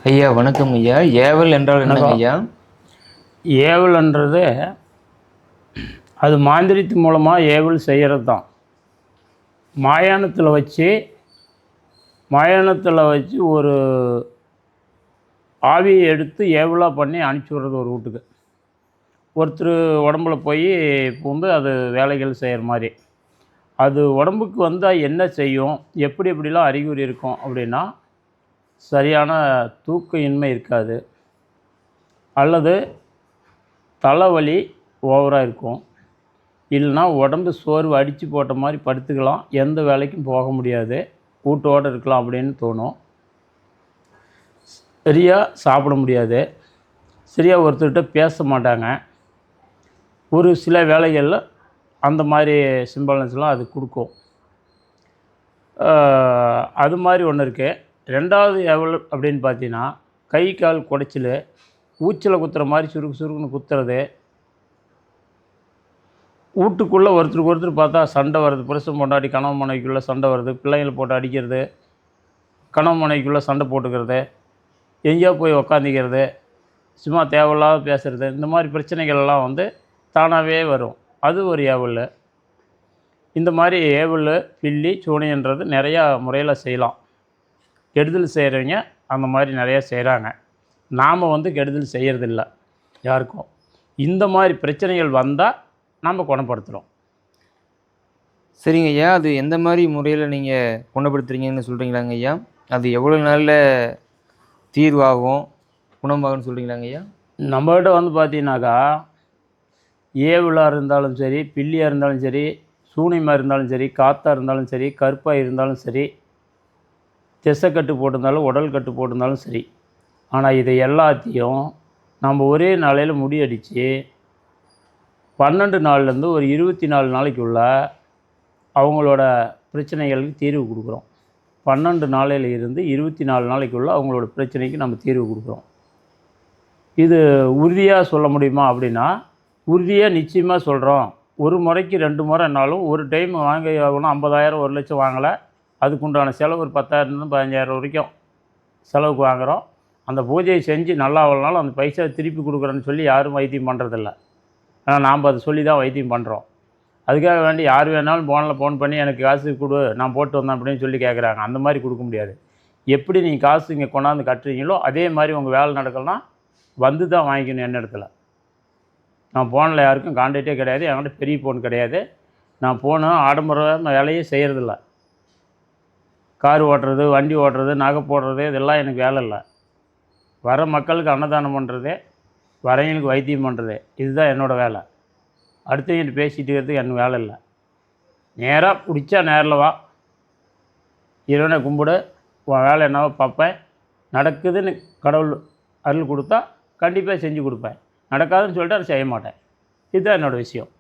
ஐயா வணக்கம் ஐயா. ஏவல் என்றால் என்னங்க வணக்கம். ஐயா? ஏவல்ன்றது அது மாந்திரித்து மூலமாக ஏவல் செய்கிறது தான். மாயாணத்தில் வச்சு ஒரு ஆவியை எடுத்து ஏவலாக பண்ணி அனுப்பிச்சி விட்றது ஒரு வீட்டுக்கு. ஒருத்தர் உடம்புல போய் பூந்து அது வேலைகள் செய்கிற மாதிரி. அது உடம்புக்கு வந்தால் என்ன செய்யும், எப்படி எப்படிலாம் அறிகுறி இருக்கும் அப்படின்னா, சரியான தூக்க இன்மை இருக்காது, அல்லது தலைவலி ஓவராக இருக்கும், இல்லைனா உடம்பு சோர்வு அடித்து போட்ட மாதிரி படுத்துக்கலாம், எந்த வேலைக்கும் போக முடியாது, வீட்டோடு இருக்கலாம் அப்படின்னு தோணும். சரியாக சாப்பிட முடியாது, சரியாக ஒருத்தர்கிட்ட பேச மாட்டாங்க. ஒரு சில வேலைகளில் அந்த மாதிரி சிம்பல்ஸ்லாம் அது கொடுக்கும். அது மாதிரி ஒன்று இருக்குது. ரெண்டாவது ஏவல் அப்படின்னு பார்த்தீங்கன்னா, கை கால் குடைச்சல், ஊச்சலை குத்துற மாதிரி சுருக்கு சுருக்குன்னு குத்துறது, வீட்டுக்குள்ளே ஒருத்தருக்கு ஒருத்தர் பார்த்தா சண்டை வருது, புருஷன் பொண்டாட்டி கணவன் மனைவிக்குள்ளே சண்டை வருது, பிள்ளைங்களை போட்டு அடிக்கிறது, கணவன் மனைவிக்குள்ளே சண்டை போட்டுக்கிறது, எங்கேயோ போய் உக்காந்திக்கிறது, சும்மா தேவையில்லாத பேசுகிறது, இந்த மாதிரி பிரச்சனைகள்லாம் வந்து தானாகவே வரும். அது ஒரு ஏவல். இந்த மாதிரி ஏவல், பில்லி, சூனியன்றது நிறையா முறையில் செய்யலாம். கெடுதல் செய்கிறவங்க அந்த மாதிரி நிறையா செய்கிறாங்க. நாம் வந்து கெடுதல் செய்கிறதில்ல யாருக்கும். இந்த மாதிரி பிரச்சனைகள் வந்தால் நாம் குணப்படுத்துகிறோம். சரிங்க ஐயா. அது எந்த மாதிரி முறையில் நீங்கள் குணப்படுத்துறீங்கன்னு சொல்கிறீங்களாங்க ஐயா? அது எவ்வளோ நாளில் தீர்வாகும், குணமாகும்னு சொல்கிறீங்களாங்க ஐயா? நம்மகிட்ட வந்து பார்த்தீங்கன்னாக்கா, ஏவலாக இருந்தாலும் சரி, பில்லியாக இருந்தாலும் சரி, சூனியமாக இருந்தாலும் சரி, காற்றாக இருந்தாலும் சரி, கருப்பாக இருந்தாலும் சரி, திசை கட்டு போட்டிருந்தாலும் உடல் கட்டு போட்டிருந்தாலும் சரி, ஆனால் இதை எல்லாத்தையும் நம்ம ஒரே நாளையில் முடியடித்து 12 நாள்லேருந்து ஒரு 24 நாளைக்குள்ள அவங்களோட பிரச்சனைகளுக்கு தீர்வு கொடுக்குறோம். 12 நாளையில் இருந்து 24 நாளைக்குள்ளே அவங்களோட பிரச்சனைக்கு நம்ம தீர்வு கொடுக்குறோம். இது உறுதியாக சொல்ல முடியுமா அப்படின்னா, உறுதியாக நிச்சயமாக சொல்கிறோம். ஒரு முறைக்கு 2 முறைனாலும் ஒரு டைம் வாங்கி ஆகணும். 50,000 1 லட்சம் வாங்கலை, அதுக்குண்டான செலவு ஒரு 10,000 15,000 வரைக்கும் செலவுக்கு வாங்குகிறோம். அந்த பூஜையை செஞ்சு நல்லா ஆகலனாலும் அந்த பைசா திருப்பி கொடுக்குறேன்னு சொல்லி யாரும் வைத்தியம் பண்ணுறதில்ல. ஆனால் நாம் அதை சொல்லி தான் வைத்தியம் பண்ணுறோம். அதுக்காக வேண்டி யார் வேணாலும் ஃபோன் பண்ணி எனக்கு காசு கொடு, நான் போட்டு வந்தேன் அப்படின்னு சொல்லி கேட்குறாங்க. அந்த மாதிரி கொடுக்க முடியாது. எப்படி நீங்கள் காசு இங்கே கொண்டாந்து கட்டுறீங்களோ அதே மாதிரி உங்கள் வேலை நடக்கலன்னா வந்து தான் வாங்கிக்கணும் என்ன இடத்துல. நான் ஃபோனில் யாருக்கும் கான்டாக்டே கிடையாது, என்கிட்ட பெரிய ஃபோன் கிடையாது. நான் ஃபோனு ஆடம்பரமான வேலையே செய்கிறதில்ல. கார் ஓட்டுறது, வண்டி ஓட்டுறது, நகை போடுறது, இதெல்லாம் எனக்கு வேலை இல்லை. வர மக்களுக்கு அன்னதானம் பண்ணுறது, வரவங்களுக்கு வைத்தியம் பண்ணுறது, இதுதான் என்னோடய வேலை. அடுத்தவங்கிட்ட பேசிகிட்டு இருக்கிறதுக்கு எனக்கு வேலை இல்லை. நேராக பிடிச்சா நேரில் வா, இறைவனை கும்பிடு, உன் வேலை என்னவோ பார்ப்பேன். நடக்குதுன்னு கடவுள் அருள் கொடுத்தா கண்டிப்பாக செஞ்சு கொடுப்பேன். நடக்காதுன்னு சொல்லிட்டு அதை செய்ய மாட்டேன். இதுதான் என்னோடய விஷயம்.